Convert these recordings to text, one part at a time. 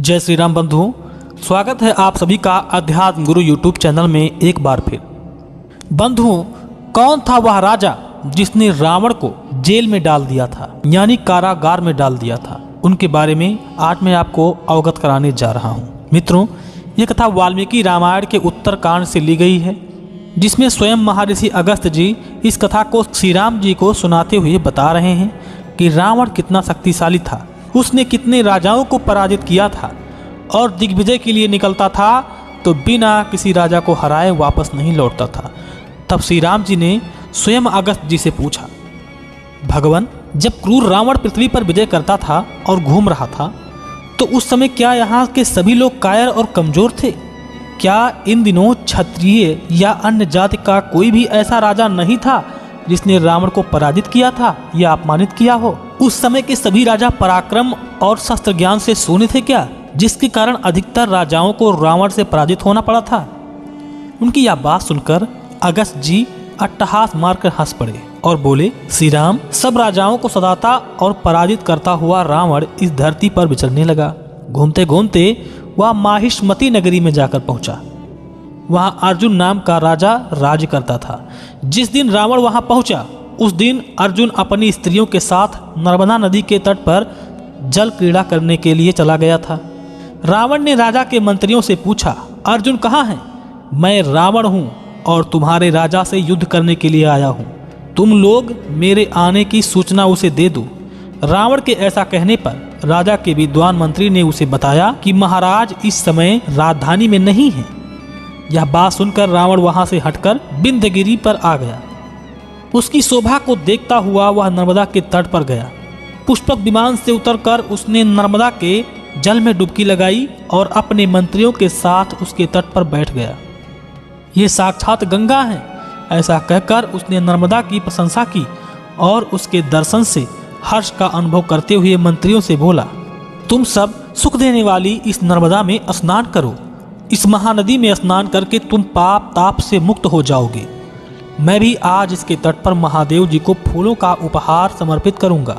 जय श्री राम बंधुओं, स्वागत है आप सभी का अध्यात्म गुरु यूट्यूब चैनल में एक बार फिर। बंधुओं, कौन था वह राजा जिसने रावण को जेल में डाल दिया था, यानी कारागार में डाल दिया था? उनके बारे में आज मैं आपको अवगत कराने जा रहा हूँ। मित्रों, यह कथा वाल्मीकि रामायण के उत्तरकांड से ली गई है, जिसमें स्वयं महर्षि अगस्त्य जी इस कथा को श्री राम जी को सुनाते हुए बता रहे हैं कि रावण कितना शक्तिशाली था, उसने कितने राजाओं को पराजित किया था और दिग्विजय के लिए निकलता था तो बिना किसी राजा को हराए वापस नहीं लौटता था। तब श्री राम जी ने स्वयं अगस्त्य जी से पूछा, भगवान, जब क्रूर रावण पृथ्वी पर विजय करता था और घूम रहा था तो उस समय क्या यहाँ के सभी लोग कायर और कमजोर थे? क्या इन दिनों क्षत्रिय या अन्य जाति का कोई भी ऐसा राजा नहीं था जिसने रावण को पराजित किया था या अपमानित किया हो? उस समय के सभी राजा पराक्रम और शस्त्र ज्ञान से शून्य थे क्या, जिसके कारण अधिकतर राजाओं को रावण से पराजित होना पड़ा था? उनकी यह बात सुनकर अगस्त्य जी अट्टहास मारकर हंस पड़े और बोले, श्री राम, सब राजाओं को सताता और पराजित करता हुआ रावण इस धरती पर विचरने लगा। घूमते घूमते वह माहिष्मती नगरी में जाकर पहुंचा। वहां अर्जुन नाम का राजा राज करता था। जिस दिन रावण वहां पहुंचा उस दिन अर्जुन अपनी स्त्रियों के साथ नर्मदा नदी के तट पर जल क्रीड़ा करने के लिए चला गया था। रावण ने राजा के मंत्रियों से पूछा, अर्जुन कहाँ है? मैं रावण हूँ और तुम्हारे राजा से युद्ध करने के लिए आया हूँ। तुम लोग मेरे आने की सूचना उसे दे दो। रावण के ऐसा कहने पर राजा के विद्वान मंत्री ने उसे बताया कि महाराज इस समय राजधानी में नहीं है। यह बात सुनकर रावण वहां से हटकर विंध्यगिरि पर आ गया। उसकी शोभा को देखता हुआ वह नर्मदा के तट पर गया। पुष्पक विमान से उतरकर उसने नर्मदा के जल में डुबकी लगाई और अपने मंत्रियों के साथ उसके तट पर बैठ गया। ये साक्षात गंगा है, ऐसा कहकर उसने नर्मदा की प्रशंसा की और उसके दर्शन से हर्ष का अनुभव करते हुए मंत्रियों से बोला, तुम सब सुख देने वाली इस नर्मदा में स्नान करो। इस महानदी में स्नान करके तुम पाप ताप से मुक्त हो जाओगे। मैं भी आज इसके तट पर महादेव जी को फूलों का उपहार समर्पित करूंगा।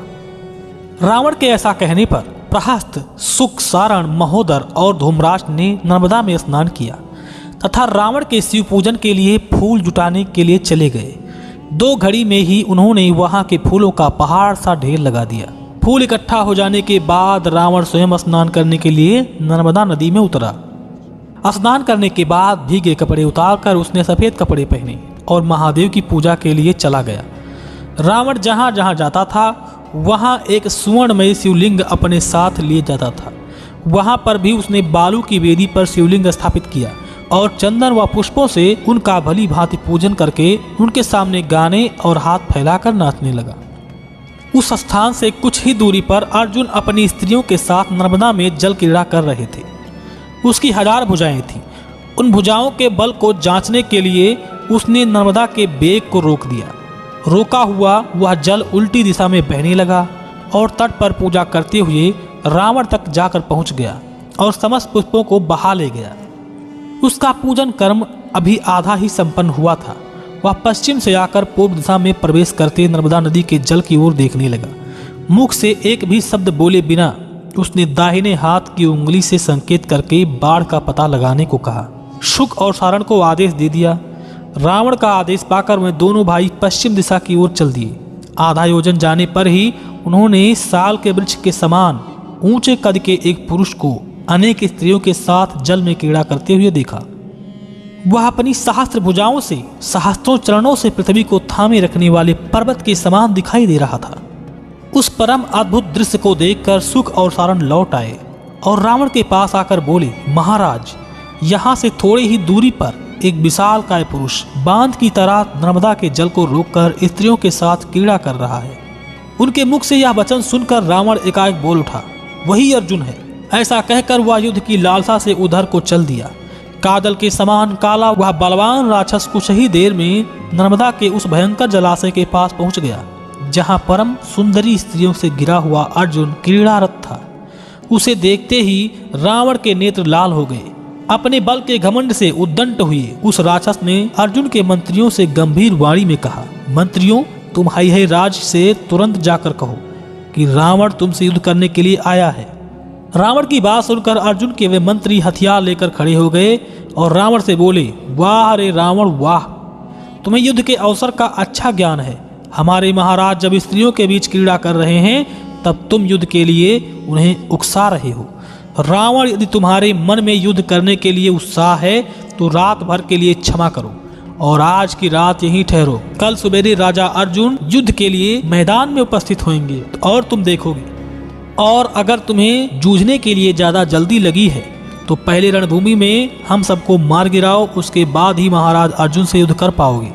रावण के ऐसा कहने पर प्रहस्त, सुक, सारण, महोदर और धूम्राक्ष ने नर्मदा में स्नान किया तथा रावण के शिव पूजन के लिए फूल जुटाने के लिए चले गए। 2 घड़ी में ही उन्होंने वहां के फूलों का पहाड़ सा ढेर लगा दिया। फूल इकट्ठा हो जाने के बाद रावण स्वयं स्नान करने के लिए नर्मदा नदी में उतरा। स्नान करने के बाद भीगे कपड़े उतारकर उसने सफेद कपड़े पहने और महादेव की पूजा के लिए चला गया। रावण जहाँ जहाँ जाता था वहाँ एक सुवर्णमय शिवलिंग अपने साथ लिए जाता था। वहाँ पर भी उसने बालू की वेदी पर शिवलिंग स्थापित किया और चंदन व पुष्पों से उनका भली भांति पूजन करके उनके सामने गाने और हाथ फैलाकर नाचने लगा। उस स्थान से कुछ ही दूरी पर अर्जुन अपनी स्त्रियों के साथ नर्मदा में जल क्रीड़ा कर रहे थे। उसकी 1000 भुजाएं थीं। उन भुजाओं के बल को जांचने के लिए उसने नर्मदा के बेग को रोक दिया। रोका हुआ वह जल उल्टी दिशा में बहने लगा और तट पर पूजा करते हुए रावण तक जाकर पहुंच गया और समस्त पुष्पों को बहा ले गया। उसका पूजन कर्म अभी आधा ही संपन्न हुआ था। वह पश्चिम से आकर पूर्व दिशा में प्रवेश करते नर्मदा नदी के जल की ओर देखने लगा। मुख से एक भी शब्द बोले बिना उसने दाहिने हाथ की उंगली से संकेत करके बाढ़ का पता लगाने को कहा। शुक और सारण को आदेश दे दिया। रावण का आदेश पाकर वे दोनों भाई पश्चिम दिशा की ओर चल दिए। आधा योजन जाने पर ही उन्होंने साल के वृक्ष के समान ऊंचे कद के एक पुरुष को अनेक स्त्रियों के साथ जल में क्रीड़ा करते हुए देखा। वह अपनी सहस्त्र भुजाओं से, सहस्त्रों चरणों से पृथ्वी को थामे रखने वाले पर्वत के समान दिखाई दे रहा था। उस परम अद्भुत दृश्य को देखकर सुक और सारण लौट आए और रावण के पास आकर बोले, महाराज, यहाँ से थोड़ी ही दूरी पर एक विशालकाय पुरुष बांध की तरह नर्मदा के जल को रोककर स्त्रियों के साथ क्रीड़ा कर रहा है। उनके मुख से यह वचन सुनकर रावण एकाएक बोल उठा, वही अर्जुन है। ऐसा कहकर वह युद्ध की लालसा से उधर को चल दिया। काजल के समान काला वह बलवान राक्षस कुछ ही देर में नर्मदा के उस भयंकर जलाशय के पास पहुंच गया जहां परम सुंदरी स्त्रियों से घिरा हुआ अर्जुन क्रीड़ारत था। उसे देखते ही रावण के नेत्र लाल हो गए। अपने बल के घमंड से उद्दंड हुए उस राक्षस ने अर्जुन के मंत्रियों से गंभीर वाणी में कहा, मंत्रियों, तुम हैहय राज से तुरंत जाकर कहो कि रावण तुमसे युद्ध करने के लिए आया है। रावण की बात सुनकर अर्जुन के वे मंत्री हथियार लेकर खड़े हो गए और रावण से बोले, वाह रे रावण वाह, तुम्हें युद्ध के अवसर का अच्छा ज्ञान है। हमारे महाराज जब स्त्रियों के बीच क्रीड़ा कर रहे हैं तब तुम युद्ध के लिए उन्हें उकसा रहे हो। रावण, यदि तुम्हारे मन में युद्ध करने के लिए उत्साह है तो रात भर के लिए क्षमा करो और आज की रात यहीं ठहरो। कल सवेरे राजा अर्जुन युद्ध के लिए मैदान में उपस्थित होंगे और तुम देखोगे। और अगर तुम्हें जूझने के लिए ज्यादा जल्दी लगी है तो पहले रणभूमि में हम सबको मार गिराओ, उसके बाद ही महाराज अर्जुन से युद्ध कर पाओगे।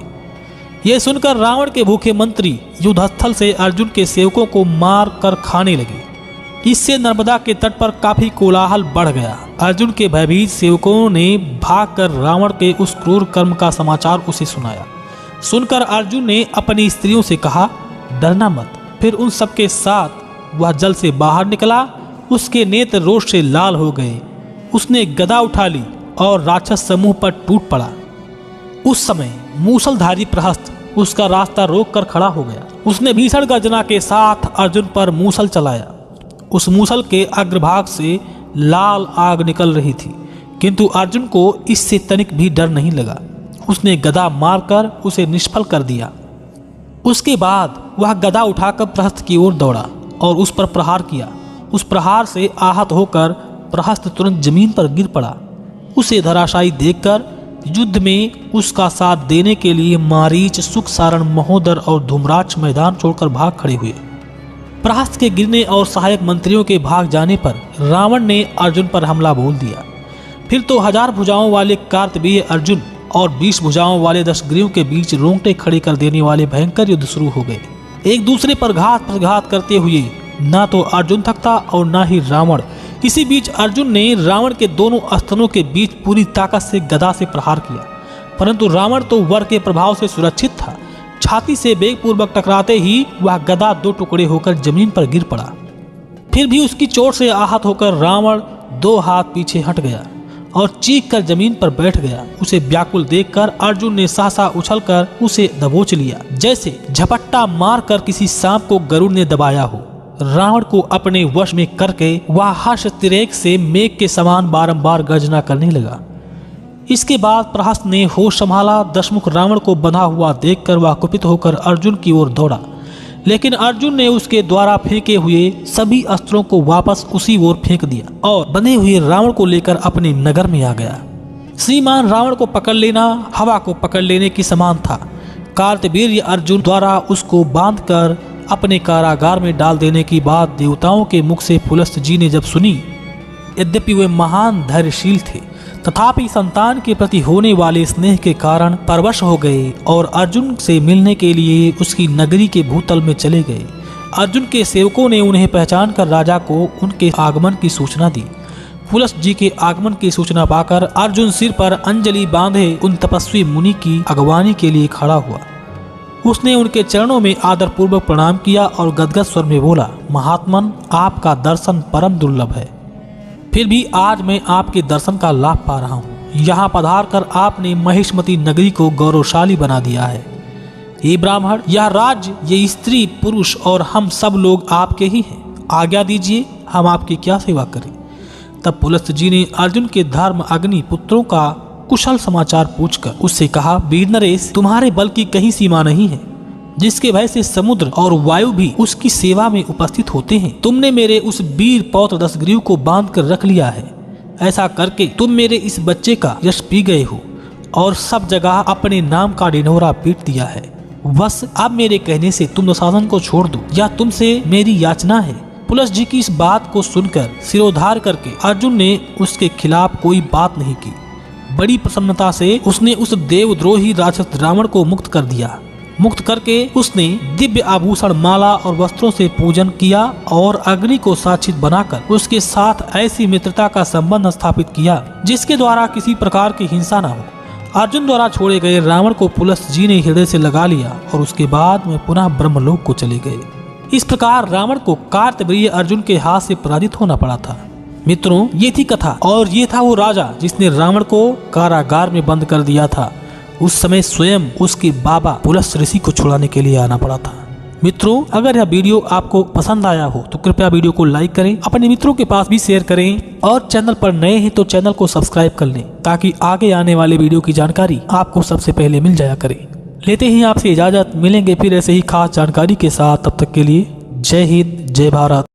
यह सुनकर रावण के भूखे मंत्री युद्धस्थल से अर्जुन के सेवकों को मार कर खाने लगे। इससे नर्मदा के तट पर काफी कोलाहल बढ़ गया। अर्जुन के भयभीत सेवकों ने भागकर रावण के उस क्रूर कर्म का समाचार उसे सुनाया। सुनकर अर्जुन ने अपनी स्त्रियों से कहा, डरना मत। फिर उन सबके साथ वह जल से बाहर निकला। उसके नेत्र रोष से लाल हो गए। उसने गदा उठा ली और राक्षस समूह पर टूट पड़ा। उस समय मूसलधारी प्रहस्त उसका रास्ता रोक कर खड़ा हो गया। उसने भीषण गर्जना के साथ अर्जुन पर मूसल चलाया। उस मूसल के अग्रभाग से लाल आग निकल रही थी, किंतु अर्जुन को इससे तनिक भी डर नहीं लगा। उसने गदा मारकर उसे निष्फल कर दिया। उसके बाद वह गदा उठाकर प्रहस्त की ओर दौड़ा और उस पर प्रहार किया। उस प्रहार से आहत होकर प्रहस्त तुरंत जमीन पर गिर पड़ा। उसे धराशायी देखकर युद्ध में उसका साथ देने के लिए मारीच, सुख सारण, महोदर और धूम्राक्ष मैदान छोड़कर भाग खड़े हुए। प्रहस्त के गिरने और सहायक मंत्रियों के भाग जाने पर रावण ने अर्जुन पर हमला बोल दिया। फिर तो 1000 भुजाओं वाले कार्तवीर्य अर्जुन और 20 भुजाओं वाले दशग्रीव के बीच रोंगटे खड़े कर देने वाले भयंकर युद्ध शुरू हो गए। एक दूसरे पर घात प्रघात करते हुए ना तो अर्जुन थकता और ना ही रावण। इसी बीच अर्जुन ने रावण के दोनों अस्त्रों के बीच पूरी ताकत से गदा से प्रहार किया, परंतु रावण तो वर के प्रभाव से सुरक्षित था। छाती से वेगपूर्वक टकराते ही वह गदा 2 टुकड़े होकर जमीन पर गिर पड़ा। फिर भी उसकी चोट से आहत होकर रावण 2 हाथ पीछे हट गया और चीख कर जमीन पर बैठ गया। उसे व्याकुल देखकर अर्जुन ने सहसा उछलकर उसे दबोच लिया, जैसे झपट्टा मारकर किसी सांप को गरुड़ ने दबाया हो। रावण को अपने वश में करके वह हर्ष तिरेक से मेघ के समान बारंबार गर्जना करने लगा। इसके बाद प्रहस्त ने होश संभाला। दशमुख रावण को बंधा हुआ देखकर वह कुपित होकर अर्जुन की ओर दौड़ा, लेकिन अर्जुन ने उसके द्वारा फेंके हुए सभी अस्त्रों को वापस उसी ओर फेंक दिया और बंधे हुए रावण को लेकर अपने नगर में आ गया। श्रीमान रावण को पकड़ लेना हवा को पकड़ लेने की समान था। कार्तवीर्य अर्जुन द्वारा उसको बांधकर अपने कारागार में डाल देने की बात देवताओं के मुख से पुलस्त जी ने जब सुनी, यद्यपि वे महान धैर्यशील थे, तथापि संतान के प्रति होने वाले स्नेह के कारण परवश हो गए और अर्जुन से मिलने के लिए उसकी नगरी के भूतल में चले गए। अर्जुन के सेवकों ने उन्हें पहचान कर राजा को उनके आगमन की सूचना दी। पुलस्त जी के आगमन की सूचना पाकर अर्जुन सिर पर अंजलि बांधे उन तपस्वी मुनि की अगवानी के लिए खड़ा हुआ। उसने उनके चरणों में आदरपूर्वक प्रणाम किया और गदगद स्वर में बोला, महात्मन, आपका दर्शन परम दुर्लभ है, फिर भी आज मैं आपके दर्शन का लाभ पा रहा हूँ। यहाँ पधार कर आपने महिष्मती नगरी को गौरवशाली बना दिया है। ये ब्राह्मण, यह राज्य, ये स्त्री पुरुष और हम सब लोग आपके ही हैं। आज्ञा दीजिए, हम आपकी क्या सेवा करें। तब पुलस्त जी ने अर्जुन के धर्म अग्नि पुत्रों का कुशल समाचार पूछकर उससे कहा, वीर नरेश, तुम्हारे बल की कहीं सीमा नहीं है, जिसके भय से समुद्र और वायु भी उसकी सेवा में उपस्थित होते हैं। तुमने मेरे उस वीर पौत्र दशग्रीव को बांध कर रख लिया है। ऐसा करके तुम मेरे इस बच्चे का यश पी गए हो और सब जगह अपने नाम का ढिंढोरा पीट दिया है। बस अब मेरे कहने से तुम दुशासन को छोड़ दो, या तुमसे मेरी याचना है। पुलस्त जी की इस बात को सुनकर सिरोधार करके अर्जुन ने उसके खिलाफ कोई बात नहीं की। बड़ी प्रसन्नता से उसने उस देवद्रोही राक्षस रावण को मुक्त कर दिया। मुक्त करके उसने दिव्य आभूषण, माला और वस्त्रों से पूजन किया और अग्नि को साक्षी बनाकर उसके साथ ऐसी मित्रता का संबंध स्थापित किया जिसके द्वारा किसी प्रकार की हिंसा न हो। अर्जुन द्वारा छोड़े गए रावण को पुलस्त जी ने हृदय से लगा लिया और उसके बाद में पुनः ब्रह्मलोक को चले गए। इस प्रकार रावण को कार्तवीर्य अर्जुन के हाथ से पराजित होना पड़ा था। मित्रों, ये थी कथा और ये था वो राजा जिसने रावण को कारागार में बंद कर दिया था। उस समय स्वयं उसके बाबा पुलस्त ऋषि को छुड़ाने के लिए आना पड़ा था। मित्रों, अगर यह वीडियो आपको पसंद आया हो तो कृपया वीडियो को लाइक करें, अपने मित्रों के पास भी शेयर करें और चैनल पर नए हैं तो चैनल को सब्सक्राइब कर लें ताकि आगे आने वाले वीडियो की जानकारी आपको सबसे पहले मिल जाया करे। लेते ही आपसे इजाजत, मिलेंगे फिर ऐसे ही खास जानकारी के साथ। तब तक के लिए जय हिंद, जय भारत।